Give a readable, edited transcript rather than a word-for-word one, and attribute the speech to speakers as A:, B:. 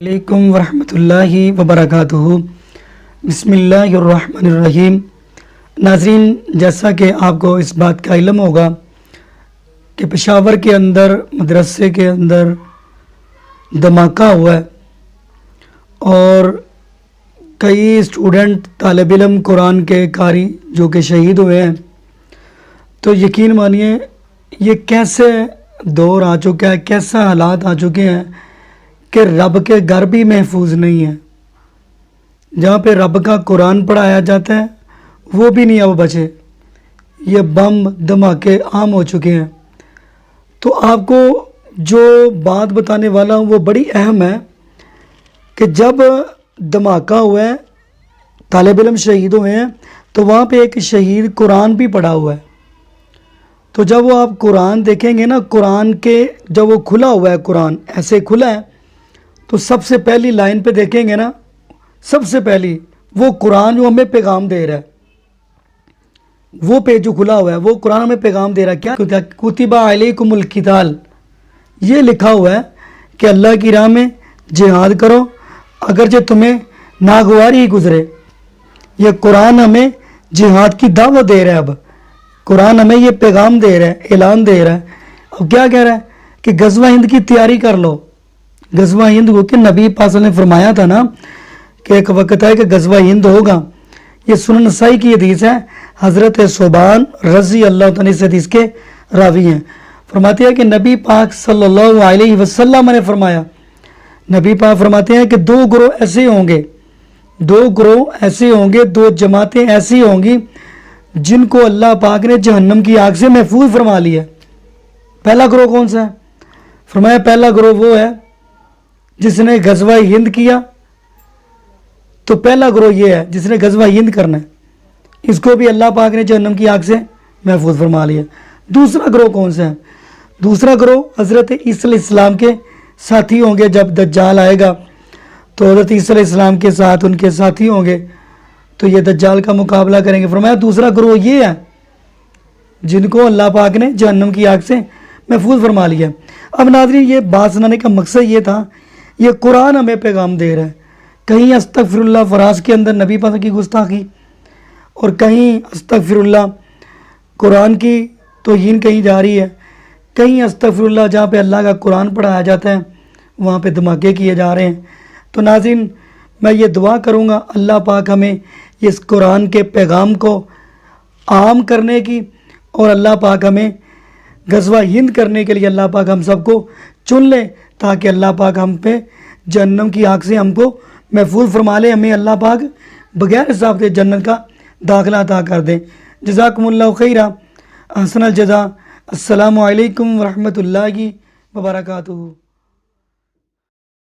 A: علیکم ورحمۃ اللہ وبرکاتہ۔ بسم اللہ الرحمن الرحیم۔ ناظرین، جیسا کہ آپ کو اس بات کا علم ہوگا کہ پشاور کے اندر مدرسے کے اندر دھماکہ ہوا ہے اور کئی اسٹوڈنٹ طالب علم قرآن کے قاری جو کہ شہید ہوئے ہیں، تو یقین مانیے یہ کیسے دور آ چکا ہے، کیسا حالات آ چکے ہیں کہ رب کے گھر بھی محفوظ نہیں ہے۔ جہاں پہ رب کا قرآن پڑھایا جاتا ہے وہ بھی نہیں اب بچے، یہ بم دھماکے عام ہو چکے ہیں۔ تو آپ کو جو بات بتانے والا ہوں وہ بڑی اہم ہے کہ جب دھماکہ ہوا ہے، طالب علم شہید ہوئے ہیں، تو وہاں پہ ایک شہید قرآن بھی پڑھا ہوا ہے۔ تو جب وہ آپ قرآن دیکھیں گے نا، قرآن کے جب وہ کھلا ہوا ہے، قرآن ایسے کھلا ہے، تو سب سے پہلی لائن پہ دیکھیں گے نا، سب سے پہلی وہ قرآن جو ہمیں پیغام دے رہا ہے، وہ پیج جو کھلا ہوا ہے وہ قرآن ہمیں پیغام دے رہا ہے۔ کیا کتب علیکم القتال، یہ لکھا ہوا ہے کہ اللہ کی راہ میں جہاد کرو اگرچہ تمہیں ناگواری ہی گزرے۔ یہ قرآن ہمیں جہاد کی دعوت دے رہا ہے۔ اب قرآن ہمیں یہ پیغام دے رہا ہے، اعلان دے رہا ہے۔ اب کیا کہہ رہا ہے کہ غزوہ ہند کی تیاری کر لو۔ غزوہ ہند کو کہ نبی پاک صلی اللہ علیہ وسلم نے فرمایا تھا نا کہ ایک وقت ہے کہ غزوہ ہند ہوگا۔ یہ سنن نسائی کی حدیث ہے، حضرت ثوبان رضی اللہ تعالیٰ اس حدیث کے راوی ہیں۔ فرماتے ہیں کہ نبی پاک صلی اللہ علیہ وسلم نے فرمایا، نبی پاک فرماتے ہیں کہ دو گروہ ایسے ہوں گے، دو جماعتیں ایسی ہوں گی جن کو اللہ پاک نے جہنم کی آگ سے محفوظ فرما لیا۔ پہلا گروہ کون سا ہے؟ فرمایا پہلا گروہ وہ ہے جس نے غزوہ ہند کیا، تو پہلا گروہ یہ ہے جس نے غزوہ ہند کرنا ہے، اس کو بھی اللہ پاک نے جہنم کی آگ سے محفوظ فرما لیا۔ دوسرا گروہ کون سا ہے؟ دوسرا گروہ حضرت عیسی علیہ السلام کے ساتھی ہوں گے۔ جب دجال آئے گا تو حضرت عیسی علیہ السلام کے ساتھ ان کے ساتھی ہوں گے، تو یہ دجال کا مقابلہ کریں گے۔ فرمایا دوسرا گروہ یہ ہے جن کو اللہ پاک نے جہنم کی آگ سے محفوظ فرما لیا۔ اب ناظرین، یہ بات سنانے کا مقصد یہ تھا، یہ قرآن ہمیں پیغام دے رہا ہے۔ کہیں استغفر اللہ فراز کے اندر نبی پاک کی گستاخی، اور کہیں استغفر اللہ قرآن کی توہین کہیں جا رہی ہے، کہیں استغفر اللہ جہاں پہ اللہ کا قرآن پڑھایا جاتا ہے وہاں پہ دھماکے کیے جا رہے ہیں۔ تو ناظرین، میں یہ دعا کروں گا اللہ پاک ہمیں اس قرآن کے پیغام کو عام کرنے کی، اور اللہ پاک ہمیں غزوہ ہند کرنے کے لیے اللہ پاک ہم سب کو چن لے، تاکہ اللہ پاک ہم پہ جہنم کی آگ سے ہم کو محفوظ فرما لے، ہمیں اللہ پاک بغیر حساب سے جنت کا داخلہ عطا کر دیں۔ جزاکم اللہ خیرہ، احسن الجزا۔ السلام علیکم ورحمۃ اللہ وبرکاتہ۔